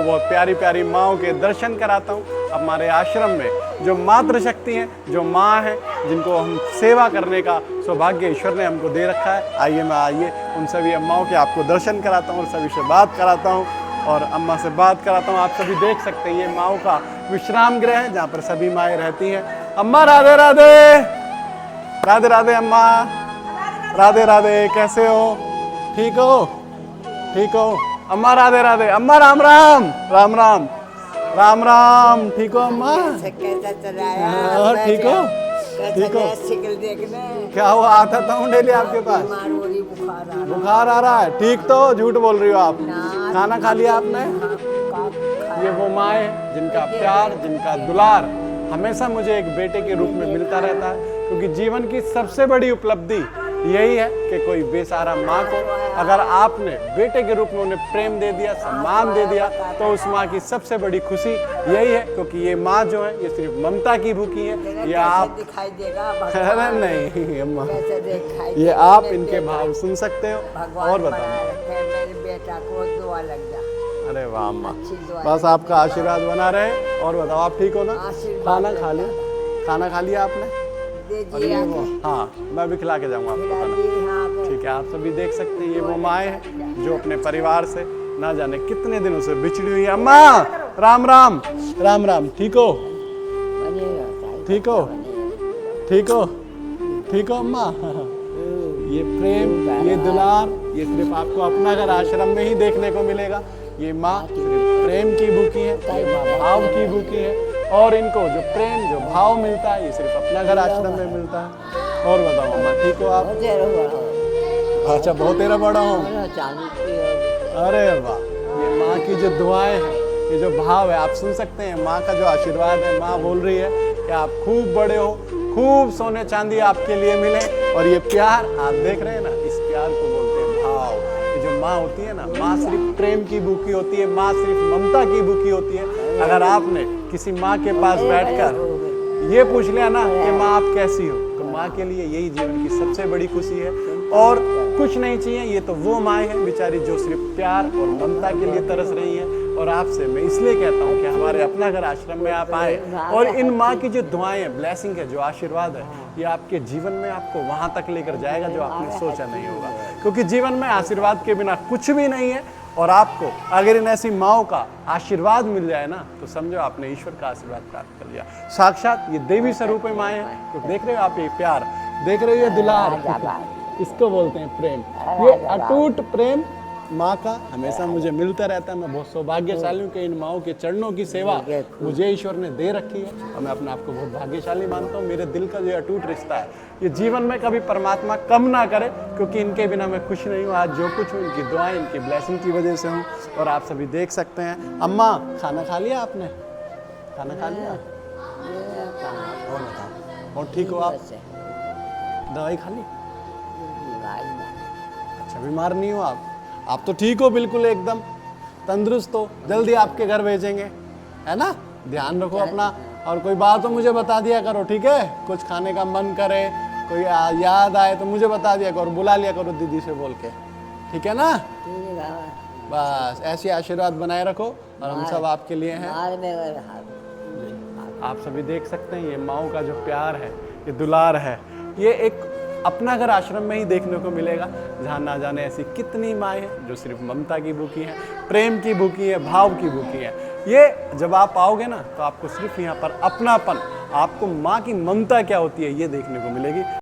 बहुत प्यारी प्यारी माँओं के दर्शन कराता हूँ। हमारे आश्रम में जो मातृशक्ति हैं, जो माँ हैं, जिनको हम सेवा करने का सौभाग्य ईश्वर ने हमको दे रखा है, आइए उन सभी अम्माओं के आपको दर्शन कराता हूँ और सभी से बात कराता हूँ और अम्मा से बात कराता हूँ। आप सभी देख सकते हैं ये माँओं का विश्राम गृह है जहाँ पर सभी माएँ रहती हैं। अम्मा राधे राधे, राधे राधे अम्मा, राधे राधे, कैसे हो? ठीक हो? ठीक हो अम्मा? राधे राधे अम्मा, राम राम, राम राम, राम राम। ठीक हो अम्मा? कैसा चला? ठीक हो? ठीक हो? क्या हुआ? आता था डेली आपके पास, बुखार आ रहा है। ठीक तो झूठ बोल रही हो आप? खाना खा लिया आपने? ये वो माँ है जिनका प्यार, जिनका दुलार हमेशा मुझे एक बेटे के रूप में मिलता रहता है, क्योंकि जीवन की सबसे बड़ी उपलब्धि यही है कि कोई बेसहारा माँ को अगर आपने बेटे के रूप में उन्हें प्रेम दे दिया, सम्मान दे दिया, तो उस माँ की सबसे बड़ी खुशी यही है। क्योंकि ये माँ जो है ये सिर्फ ममता की भूखी है। ये आप दिखाई देगा? अरे नहीं अम्मा, ये आप इनके भाव सुन सकते हो। और बताओ मेरे बेटा को दुआ लग जा। अरे वाह अम्मा, बस आपका आशीर्वाद बना रहे। और बताओ आप ठीक हो ना? खाना खा लिया? खाना खा लिया आपने? हाँ, मैं भी खिला के जाऊंगा आपको खाना। ठीक है, आप सभी देख सकते हैं ये वो माएँ हैं जो अपने परिवार से ना जाने कितने दिनों से बिछड़ी हुई है। अम्मा राम राम, राम राम। ठीक हो? ठीक हो? ठीक हो? ठीक हो अम्मा? ये प्रेम, ये दुलार, ये सिर्फ आपको अपना घर आश्रम में ही देखने को मिलेगा। ये माँ सिर्फ प्रेम की भूखी है, ये भाव की भूखी है, और इनको जो प्रेम, जो भाव मिलता है ये सिर्फ अपना घर आश्रम में मिलता है। और बताओ अम्मा, ठीक हो आप? अच्छा, बहुत तेरा बड़ा हूँ। अरे वाह, ये माँ की जो दुआएं हैं, ये जो भाव है, आप सुन सकते हैं माँ का जो आशीर्वाद है। माँ बोल रही है कि आप खूब बड़े हो, खूब सोने चांदी आपके लिए मिले। और ये प्यार आप देख रहे हैं ना, इस प्यार को बोलते हैं भाव। ये जो माँ होती है ना, माँ सिर्फ प्रेम की भूखी होती है, माँ सिर्फ ममता की भूखी होती है। अगर आपने किसी माँ के पास बैठकर ये पूछ लिया ना कि माँ आप कैसी हो, तो माँ के लिए यही जीवन की सबसे बड़ी खुशी है और कुछ नहीं चाहिए। ये तो वो माँ है बेचारी जो सिर्फ प्यार और ममता के लिए तरस रही है। और आपसे मैं इसलिए कहता हूँ कि हमारे अपना घर आश्रम में आप आए और इन माँ की जो दुआएं हैं, ब्लेसिंग है, जो आशीर्वाद है, ये आपके जीवन में आपको वहाँ तक लेकर जाएगा जो आपने सोचा नहीं होगा। क्योंकि जीवन में आशीर्वाद के बिना कुछ भी नहीं है। और आपको अगर इन ऐसी माँओं का आशीर्वाद मिल जाए ना, तो समझो आपने ईश्वर का आशीर्वाद प्राप्त कर लिया। साक्षात ये देवी स्वरूप माएँ हैं। तो देख रहे हो आप ये प्यार, देख रहे हो ये दुलार, इसको बोलते हैं प्रेम। ये अटूट प्रेम माँ का हमेशा मुझे मिलता रहता है। मैं बहुत सौभाग्यशाली हूँ कि इन माँओं के चरणों की सेवा मुझे ईश्वर ने दे रखी है और मैं अपने आप को बहुत भाग्यशाली मानता हूँ। मेरे दिल का जो अटूट रिश्ता है, ये जीवन में कभी परमात्मा कम ना करे, क्योंकि इनके बिना मैं खुश नहीं हूँ। आज जो कुछ हूँ इनकी दुआएं, इनकी ब्लेसिंग की वजह से हूँ। और आप सभी देख सकते हैं। अम्मा खाना खा लिया आपने? खाना खा लिया? और बताओ, और ठीक हो आप? दवाई खा ली? अच्छा, बीमार नहीं हो आप? आप तो ठीक हो, बिल्कुल एकदम तंदुरुस्त हो। जल्दी आपके घर भेजेंगे, है ना? ध्यान रखो अपना। और कोई बात हो मुझे बता दिया करो, ठीक है? कुछ खाने का मन करे, कोई याद आए तो मुझे बता दिया करो, बुला लिया करो दीदी से बोल के, ठीक है ना? बस ऐसी आशीर्वाद बनाए रखो और हम सब आपके लिए हैं। आप सभी देख सकते हैं ये माँओं का जो प्यार है, ये दुलार है, ये एक अपना घर आश्रम में ही देखने को मिलेगा, जहाँ ना जाने ऐसी कितनी माएँ हैं जो सिर्फ ममता की भूखी हैं, प्रेम की भूखी है, भाव की भूखी है। ये जब आप आओगे ना, तो आपको सिर्फ यहाँ पर अपनापन, आपको माँ की ममता क्या होती है ये देखने को मिलेगी।